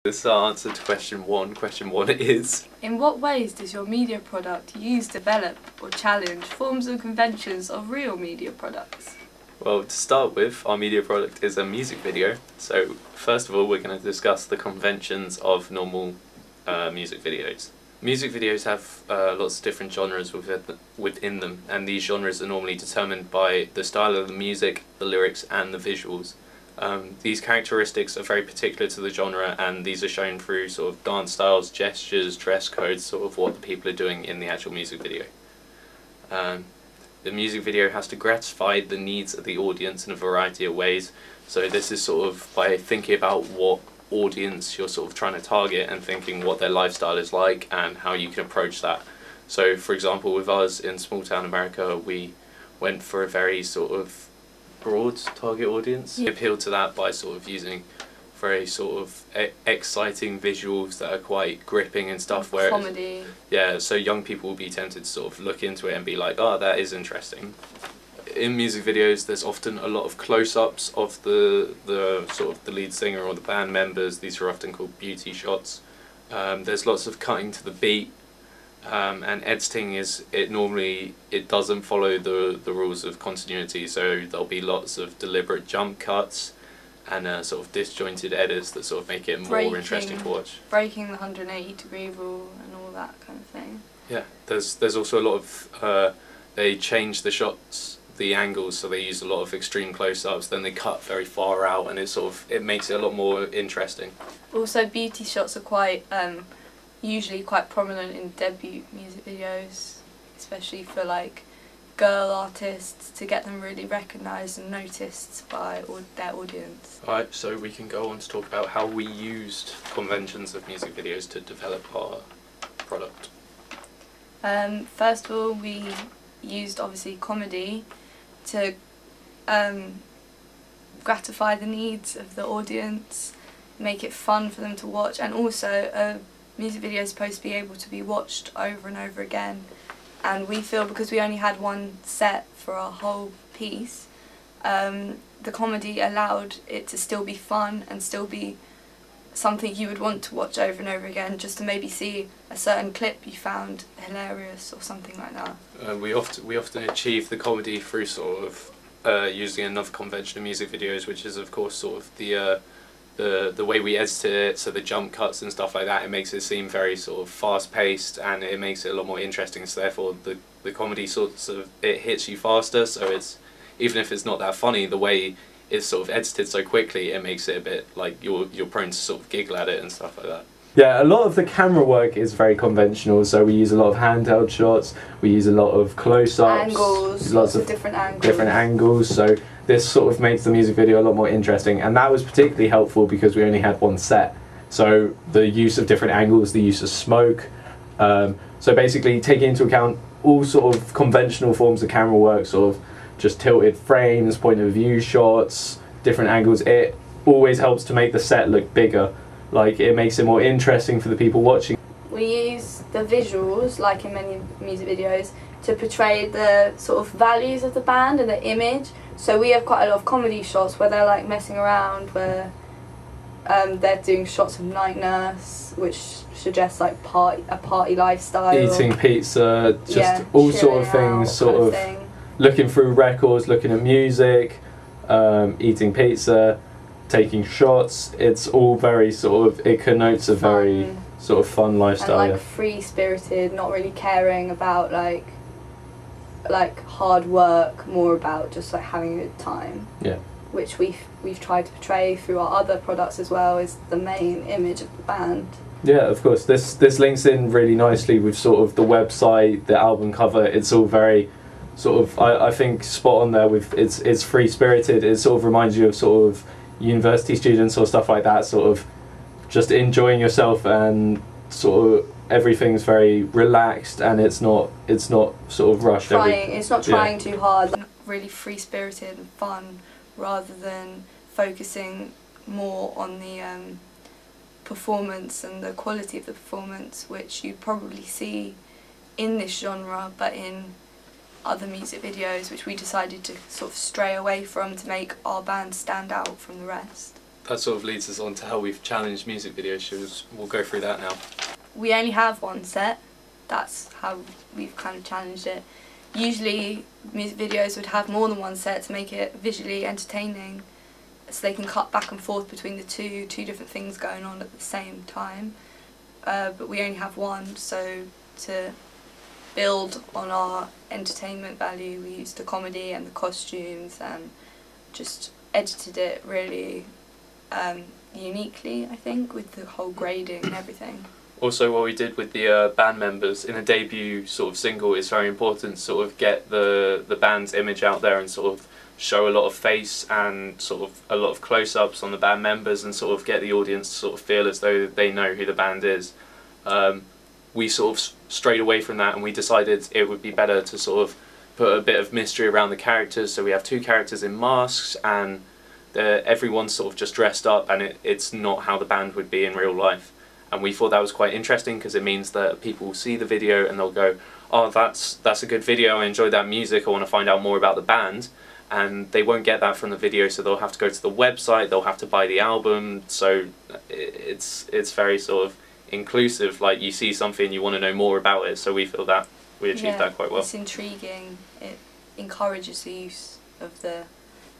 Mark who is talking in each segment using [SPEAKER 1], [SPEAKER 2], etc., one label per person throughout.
[SPEAKER 1] This is our answer to question one. Question one is:
[SPEAKER 2] in what ways does your media product use, develop or challenge forms and conventions of real media products?
[SPEAKER 1] Well, to start with, our media product is a music video. So first of all, we're going to discuss the conventions of normal music videos. Music videos have lots of different genres within them, and these genres are normally determined by the style of the music, the lyrics and the visuals. These characteristics are very particular to the genre, and these are shown through sort of dance styles, gestures, dress codes, sort of what the people are doing in the actual music video. The music video has to gratify the needs of the audience in a variety of ways, so this is sort of by thinking about what audience you're sort of trying to target and thinking what their lifestyle is like and how you can approach that. So for example, with us in small town America, we went for a very sort of broad target audience. We appealed to that by sort of using very sort of exciting visuals that are quite gripping and stuff. Where
[SPEAKER 2] comedy.
[SPEAKER 1] Yeah, so young people will be tempted to sort of look into it and be like, oh, that is interesting. In music videos, there's often a lot of close-ups of the sort of the lead singer or the band members. These are often called beauty shots. There's lots of cutting to the beat. And editing it doesn't follow the rules of continuity, so there'll be lots of deliberate jump cuts and sort of disjointed edits that sort of make it more interesting to watch.
[SPEAKER 2] Breaking the 180-degree rule and all that kind of thing.
[SPEAKER 1] Yeah, there's also a lot of they change the shots, the angles, so they use a lot of extreme close-ups, then they cut very far out, and it makes it a lot more interesting.
[SPEAKER 2] Also, beauty shots are quite usually quite prominent in debut music videos, especially for like girl artists, to get them really recognised and noticed by their audience.
[SPEAKER 1] Alright, so we can go on to talk about how we used conventions of music videos to develop our product.
[SPEAKER 2] First of all, we used obviously comedy to gratify the needs of the audience, make it fun for them to watch, and also music video is supposed to be able to be watched over and over again, and we feel because we only had one set for our whole piece, the comedy allowed it to still be fun and still be something you would want to watch over and over again, just to maybe see a certain clip you found hilarious or something like that.
[SPEAKER 1] We often achieve the comedy through sort of using another convention of music videos, which is of course sort of the way we edited it, so the jump cuts and stuff like that. It makes it seem very sort of fast paced, and it makes it a lot more interesting, so therefore the comedy sort of it hits you faster, so it's, even if it's not that funny, the way it's sort of edited so quickly, it makes it a bit like you're prone to sort of giggle at it and stuff like that.
[SPEAKER 3] Yeah, a lot of the camera work is very conventional, so we use a lot of handheld shots, we use a lot of close-ups,
[SPEAKER 2] angles, lots of different
[SPEAKER 3] angles, so this sort of makes the music video a lot more interesting, and that was particularly helpful because we only had one set. So the use of different angles, the use of smoke, so basically taking into account all sort of conventional forms of camera work, sort of just tilted frames, point of view shots, different angles, it always helps to make the set look bigger. Like, it makes it more interesting for the people watching.
[SPEAKER 2] We use the visuals, like in many music videos, to portray the sort of values of the band and the image. So we have quite a lot of comedy shots where they're like messing around, where they're doing shots of Night Nurse, which suggests like a party lifestyle.
[SPEAKER 3] Eating pizza, just all sort of things, sort of looking through records, looking at music, eating pizza, taking shots. It's all very sort of, it connotes a very sort of fun lifestyle.
[SPEAKER 2] And like free-spirited, not really caring about like hard work, more about just like having a good time.
[SPEAKER 3] Yeah.
[SPEAKER 2] Which we've tried to portray through our other products as well, is the main image of the band.
[SPEAKER 3] Yeah, of course. This links in really nicely with sort of the website, the album cover. It's all very sort of, I think, spot on there with it's free-spirited. It sort of reminds you of sort of university students or stuff like that, sort of just enjoying yourself, and sort of everything's very relaxed, and it's not sort of rushed.
[SPEAKER 2] It's not trying too hard. Really free-spirited and fun, rather than focusing more on the performance and the quality of the performance, which you probably see in this genre, but in other music videos, which we decided to sort of stray away from to make our band stand out from the rest.
[SPEAKER 1] That sort of leads us on to how we've challenged music video shows. We'll go through that now.
[SPEAKER 2] We only have one set. That's how we've kind of challenged it. Usually music videos would have more than one set to make it visually entertaining, so they can cut back and forth between the two different things going on at the same time. But we only have one, so to build on our entertainment value, we used the comedy and the costumes and just edited it really uniquely, I think, with the whole grading and everything.
[SPEAKER 1] Also, what we did with the band members in a debut sort of single is very important to sort of get the band's image out there and sort of show a lot of face and sort of a lot of close-ups on the band members and sort of get the audience to sort of feel as though they know who the band is. We sort of strayed away from that, and we decided it would be better to sort of put a bit of mystery around the characters. So we have two characters in masks, and everyone's sort of just dressed up, and it's not how the band would be in real life. And we thought that was quite interesting because it means that people will see the video and they'll go, oh, that's a good video, I enjoyed that music, I want to find out more about the band. And they won't get that from the video, so they'll have to go to the website, they'll have to buy the album. So it's very sort of inclusive, like you see something, you want to know more about it. So we feel that we achieved that quite well.
[SPEAKER 2] It's intriguing, it encourages the use of the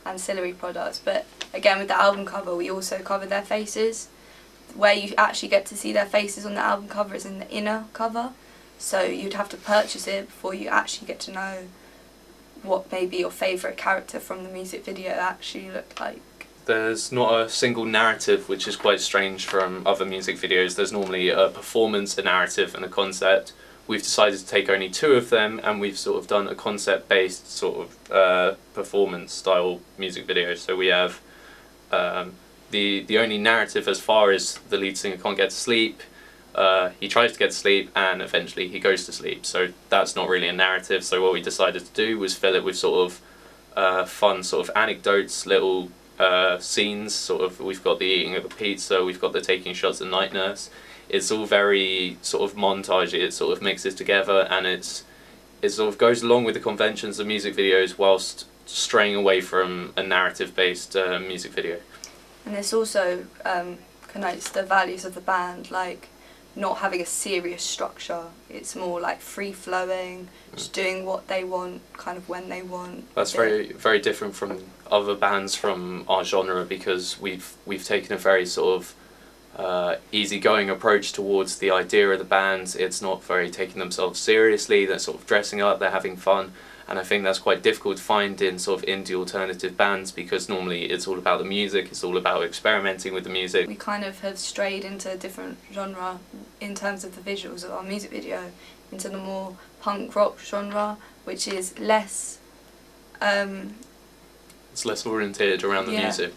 [SPEAKER 2] ancillary products. But again, with the album cover, we also covered their faces. Where you actually get to see their faces on the album cover is in the inner cover, so you'd have to purchase it before you actually get to know what maybe your favourite character from the music video actually looked like.
[SPEAKER 1] There's not a single narrative, which is quite strange from other music videos. There's normally a performance, a narrative and a concept. We've decided to take only two of them, and we've sort of done a concept-based sort of performance style music video. So we have the only narrative as far as the lead singer can't get to sleep. He tries to get to sleep and eventually he goes to sleep, so that's not really a narrative. So what we decided to do was fill it with sort of fun sort of anecdotes, little scenes. Sort of, we've got the eating of the pizza, we've got the taking shots at night nurse. It's all very sort of montagey, it sort of mixes together, and it sort of goes along with the conventions of music videos whilst straying away from a narrative-based music video.
[SPEAKER 2] And this also connotes the values of the band, like not having a serious structure. It's more like free-flowing, just doing what they want, kind of when they want.
[SPEAKER 1] That's very different from other bands from our genre, because we've taken a very sort of easygoing approach towards the idea of the band. It's not very taking themselves seriously, they're sort of dressing up, they're having fun. And I think that's quite difficult to find in sort of indie alternative bands, because normally it's all about the music, it's all about experimenting with the music.
[SPEAKER 2] We kind of have strayed into a different genre in terms of the visuals of our music video, into the more punk rock genre, which is less...
[SPEAKER 1] it's less oriented around the music.